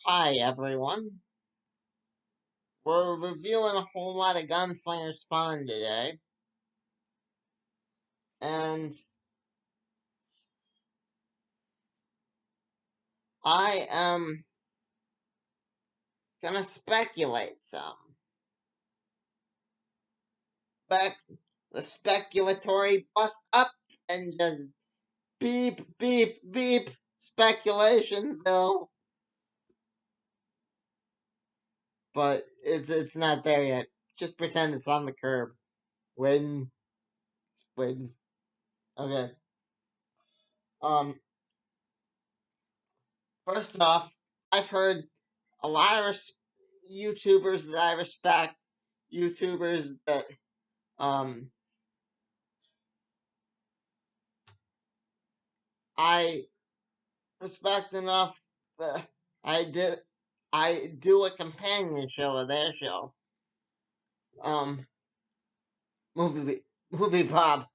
Hi everyone. We're reviewing a whole lot of Gun Slinger Spawn today. And I am gonna speculate some. Back the speculatory bust up and just beep, beep, beep speculation bill. But it's not there yet. Just pretend it's on the curb. Waiting. Okay. Um First off, I've heard a lot of YouTubers that I respect, YouTubers that um I respect enough that I do a companion show of their show. Um movie Bob.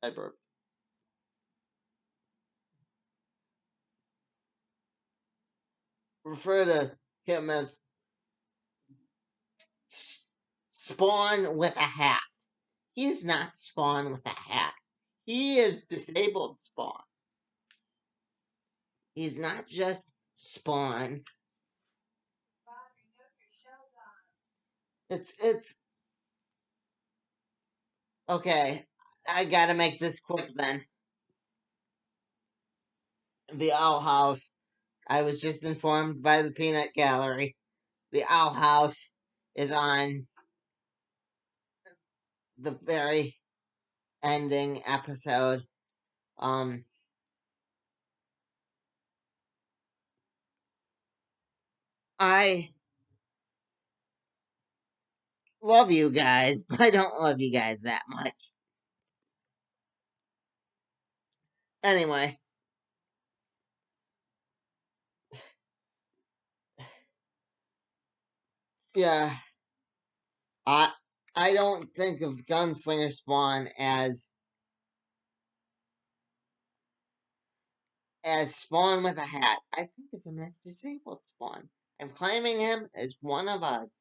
I burped. Refer to him as Spawn with a hat. He is not Spawn with a hat. He is disabled Spawn. He's not just Spawn. It's okay. I gotta make this quick then. The Owl House. I was just informed by the Peanut Gallery. The Owl House is on the very ending episode. Um, I love you guys, but I don't love you guys that much. Anyway, yeah, I I don't think of Gunslinger Spawn as Spawn with a hat. I think of him as disabled Spawn. I'm claiming him as one of us,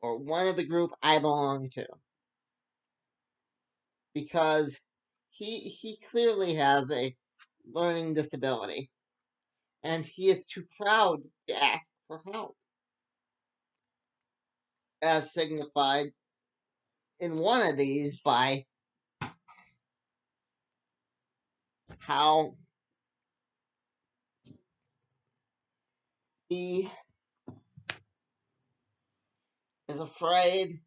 or one of the group I belong to, because he clearly has a learning disability, and he is too proud to ask for help, as signified in one of these by how he is afraid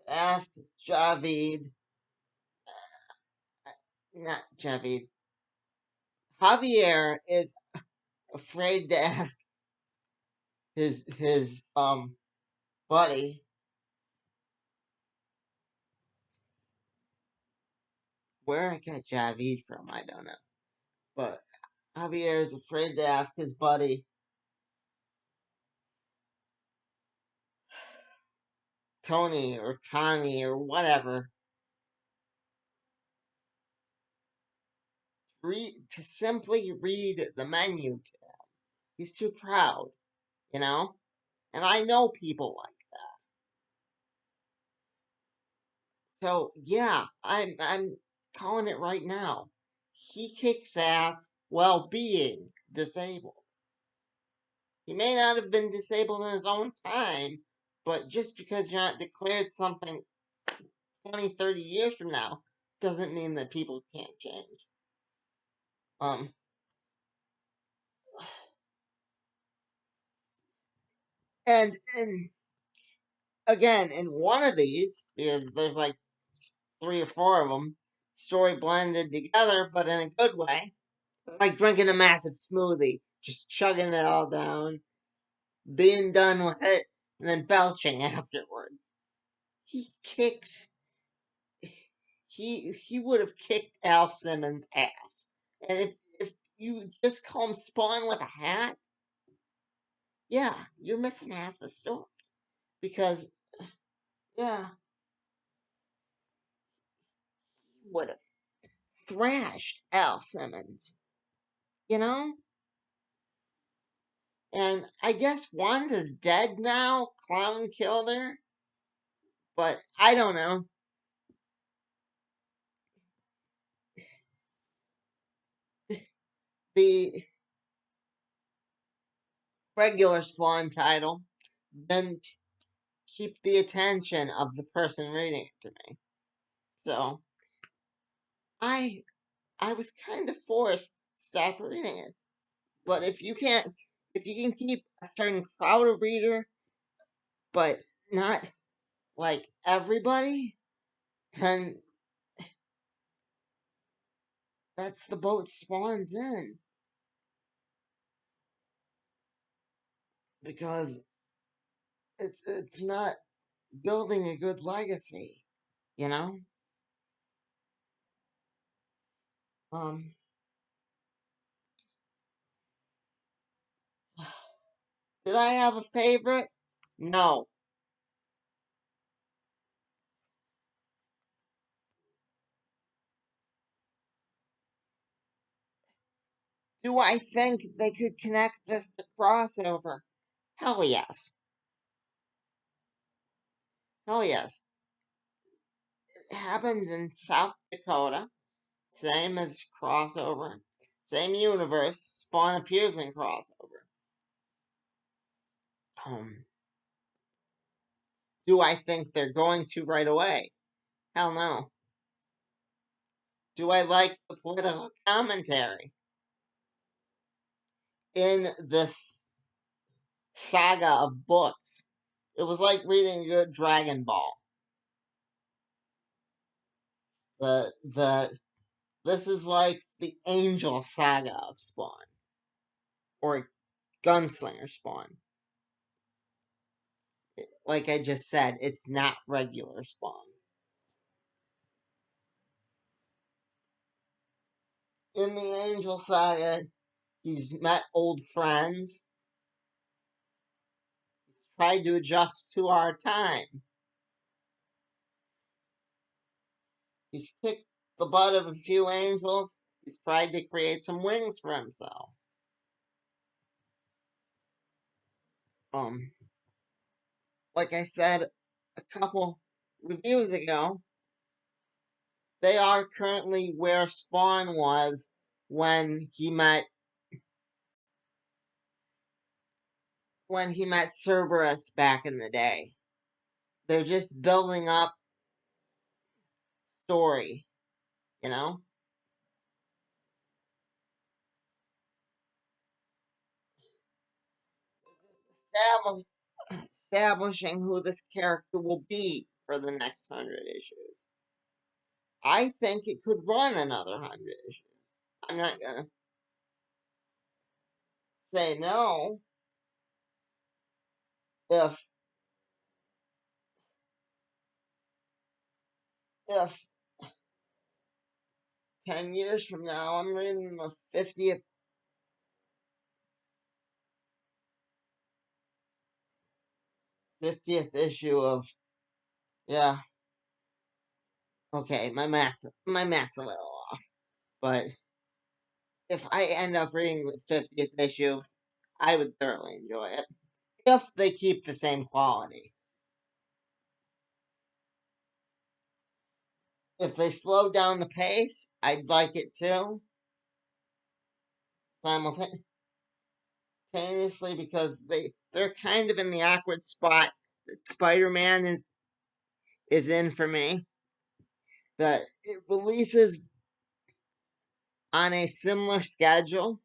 to ask Javid, not Javid, Javier is afraid to ask his buddy, where I got Javid from, I don't know. But Javier is afraid to ask his buddy Tony or Tommy or whatever to simply read the menu to him. He's too proud, you know? And I know people like that. So yeah, I'm calling it right now. He kicks ass while being disabled. He may not have been disabled in his own time, but just because you're not declared something 20, 30 years from now doesn't mean that people can't change. Um, and again, in one of these, because there's like 3 or 4 of them, story blended together, but in a good way, like drinking a massive smoothie, just chugging it all down, being done with it, and then belching afterward. He kicks. He would have kicked Al Simmons' ass, and if you just call him Spawn with a hat, yeah, you're missing half the story. Because, yeah, he would have thrashed Al Simmons, you know? And I guess Wanda's dead now. Clown killed her. But I don't know. The regular Spawn title didn't keep the attention of the person reading it to me. So I I was kind of forced to stop reading it. But if you can keep a certain crowd of reader, but not like everybody, then that's the boat Spawn's in. Because it's not building a good legacy, you know? Um did I have a favorite? No. Do I think they could connect this to crossover? Hell yes. Hell yes. It happens in South Dakota, same as crossover, same universe. Spawn appears in crossover. Um, do I think they're going to right away? Hell no. Do I like the political commentary in this saga of books? It was like reading a good Dragon Ball. The This is like the Angel saga of Spawn or Gun Slinger Spawn. Like I just said, it's not regular Spawn. In the Angel saga, he's met old friends, tried to adjust to our time. He's kicked the butt of a few angels. He's tried to create some wings for himself. Um, like I said a couple reviews ago, they are currently where Spawn was when he met Cerberus back in the day. They're just building up story, you know? Establish, establishing who this character will be for the next 100 issues. I think it could run another 100 issues. I'm not gonna say no if if 10 years from now I'm reading the 50th issue of, yeah, okay, my math's a little off. But if I end up reading the 50th issue, I would thoroughly enjoy it. If they keep the same quality. If they slow down the pace, I'd like it too. Simultaneously, because they're kind of in the awkward spot that Spider-Man is in for me. That it releases on a similar schedule,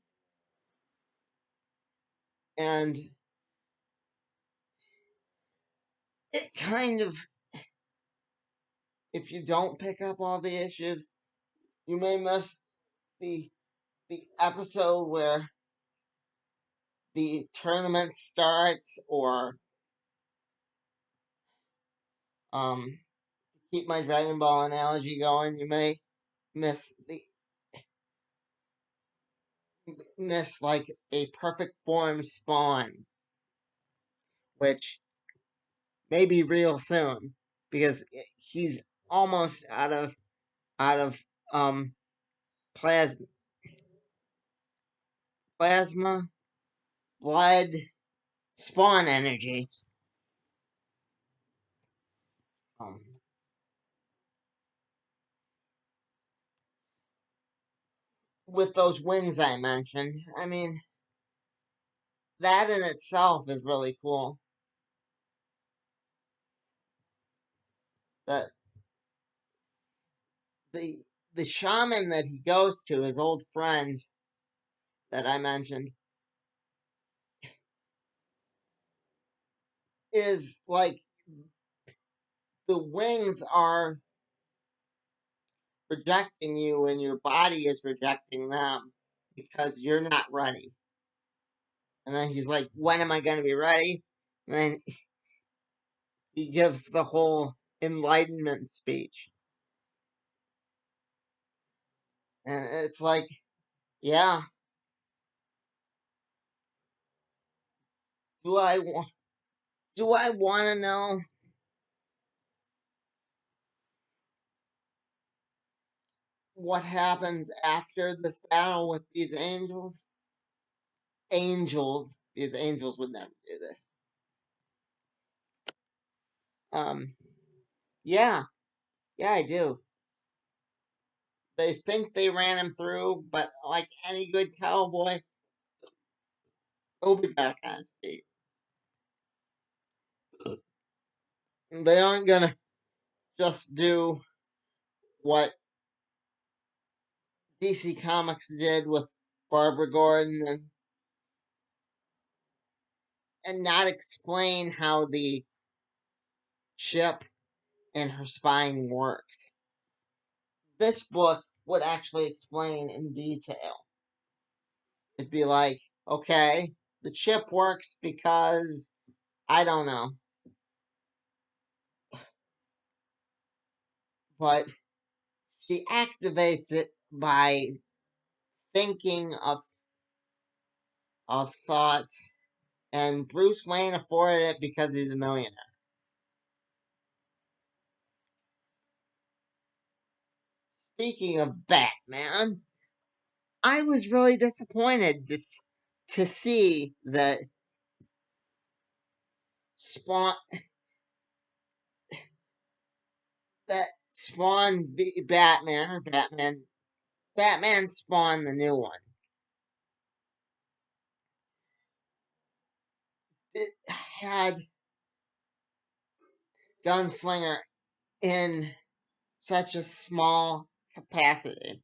and it kind of, if you don't pick up all the issues, you may miss the the episode where the tournament starts, or keep my Dragon Ball analogy going, you may miss the miss like a perfect form Spawn, which maybe real soon, because he's almost out of um plasma plasma blood spawn energy. Um, with those wings I mentioned. I mean, that in itself is really cool. The the the shaman that he goes to, his old friend that I mentioned, is like the wings are rejecting you and your body is rejecting them because you're not ready. And then he's like, when am I going to be ready? And then he gives the whole enlightenment speech. And it's like, yeah, do I do I want to know what happens after this battle with these angels? Angels, because angels would never do this. Um, yeah, yeah, I do. They think they ran him through, but like any good cowboy, he'll be back on his feet. They aren't gonna just do what DC Comics did with Barbara Gordon and not explain how the chip in her spine works. This book would actually explain in detail. It'd be like, okay, the chip works because I don't know, but she activates it by thinking of thoughts, and Bruce Wayne afforded it because he's a millionaire. Speaking of Batman, I was really disappointed to see that Spawn Spawn Batman or Batman Spawn, the new one. It had Gunslinger in such a small capacity.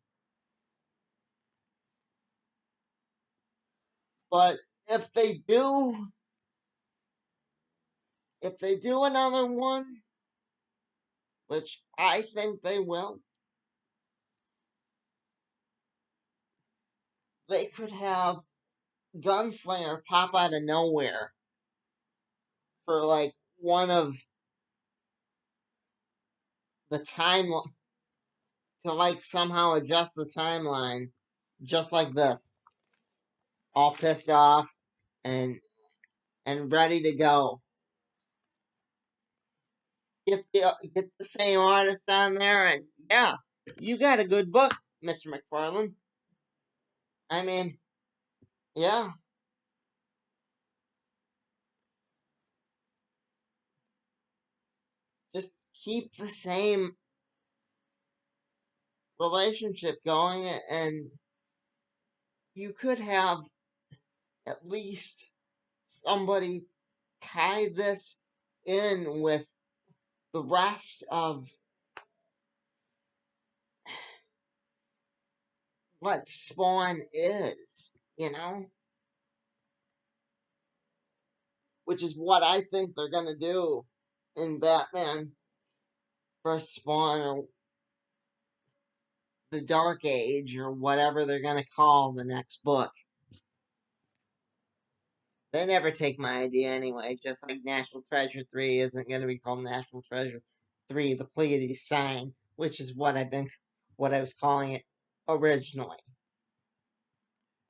But if they do if they do another one, which I think they will, they could have Gunslinger pop out of nowhere for like one of the time to like somehow adjust the timeline just like this, all pissed off and ready to go. Get the same artist on there, and yeah, you got a good book, Mr. McFarlane. I mean, yeah, just keep the same relationship going, and you could have at least somebody tie this in with the rest of what Spawn is, which is what I think they're gonna do in Batman vs Spawn or the Dark Age or whatever they're gonna call the next book. They never take my idea anyway, just like National Treasure 3 isn't gonna be called National Treasure 3, the Pleiades Sign, which is what I was calling it originally.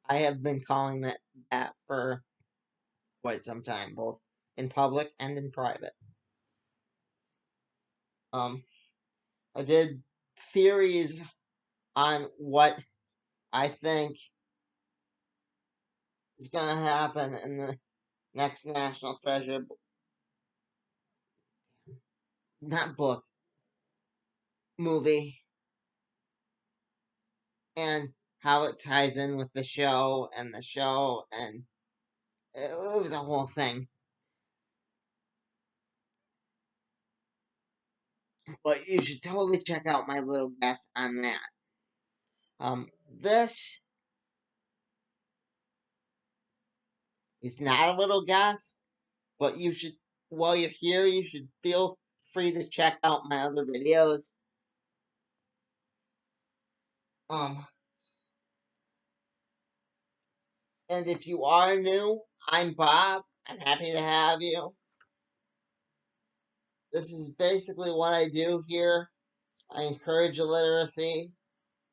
I have been calling that for quite some time, both in public and in private. I did theories on what I think is going to happen in the next National Treasure, not book, movie, and how it ties in with the show, and it was a whole thing. But you should totally check out my little guess on that. This is not a little guess, but you should, while you're here, you should feel free to check out my other videos. Um, and if you are new, I'm Bob. I'm happy to have you. This is basically what I do here. I encourage illiteracy,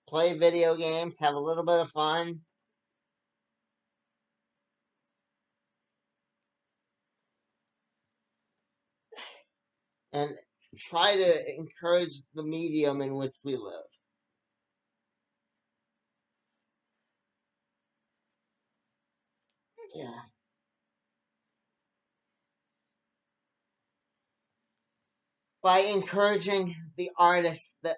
play video games, have a little bit of fun. And try to encourage the medium in which we live. Yeah. By encouraging the artists that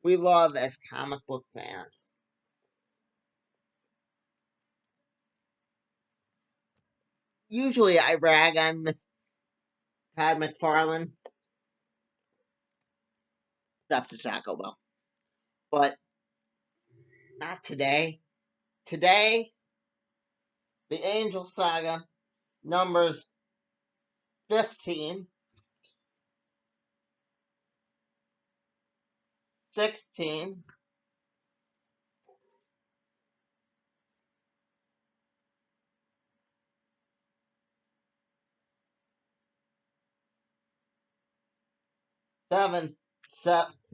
we love as comic book fans. Usually I rag on Miss Todd McFarlane, except to Taco Bell. But not today. Today, the Angel Saga numbers 15, 16,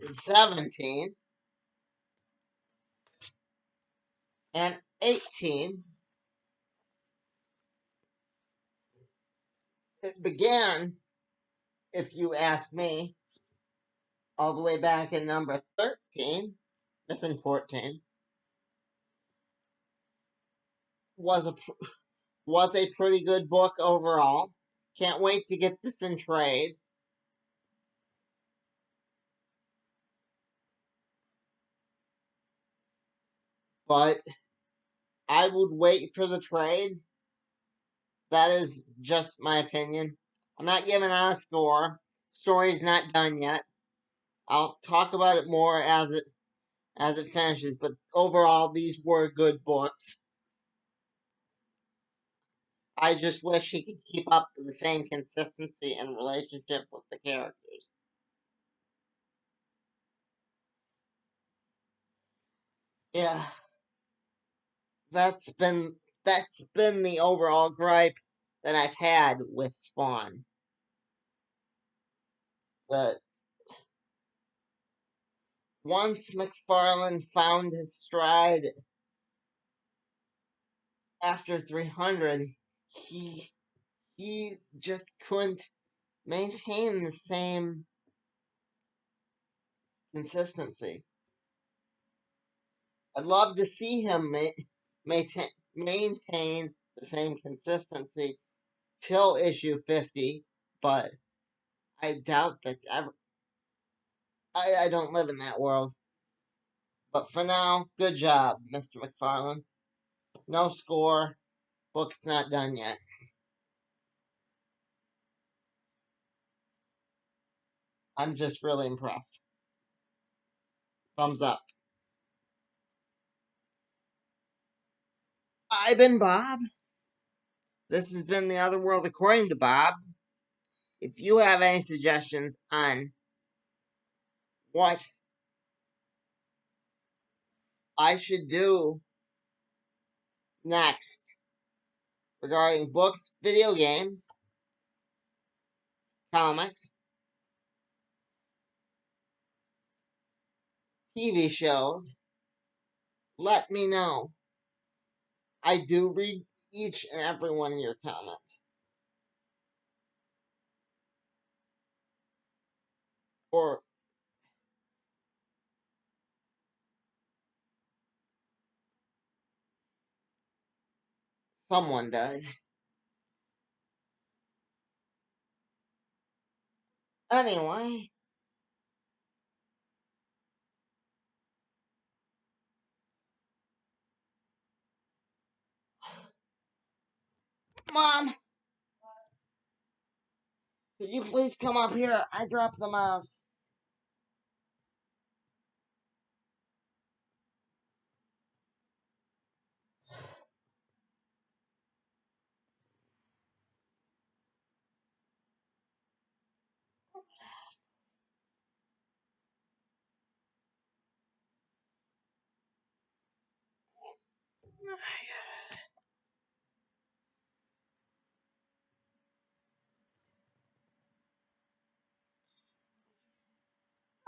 17, and 18. It began, if you ask me, all the way back in number 13, missing 14, was a pretty good book overall. Can't wait to get this in trade. But I would wait for the trade. That is just my opinion. I'm not giving out a score. Story's not done yet. I'll talk about it more as it finishes, but overall these were good books. I just wish he could keep up the same consistency and relationship with the characters. Yeah, that's been the overall gripe that I've had with Spawn. That once McFarlane found his stride after 300, he just couldn't maintain the same consistency. I'd love to see him maintain the same consistency till issue 50, but I doubt that's ever. I don't live in that world. But for now, good job, Mr. McFarlane. No score. Book's not done yet. I'm just really impressed. Thumbs up. I've been Bob. This has been The Other World According to Bob. If you have any suggestions on what I should do next regarding books, video games, comics, TV shows, let me know. I do read each and every one of your comments. Someone does. Anyway, Mom, could you please come up here? I dropped the mouse.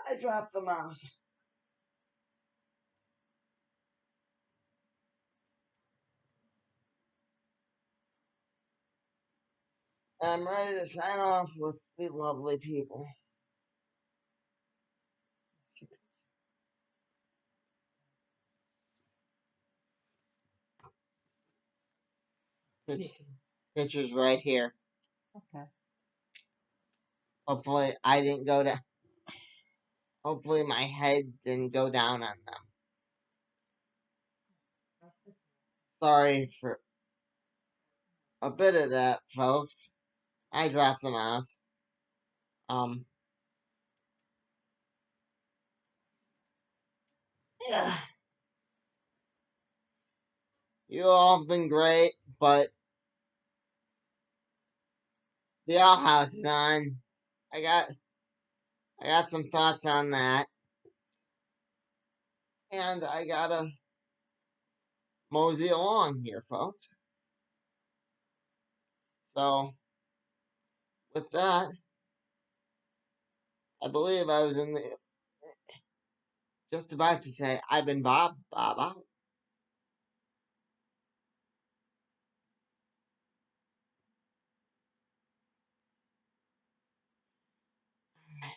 I dropped the mouse. I'm ready to sign off with the lovely people. Picture's right here. Okay. Hopefully, I didn't go down. Hopefully, my head didn't go down on them. Sorry for a bit of that, folks. I dropped the mouse. Yeah. You all have been great, but the Owl House is on. I got some thoughts on that, and I gotta mosey along here, folks. So, with that, I believe I was in the just about to say I've been Bob. Bob out.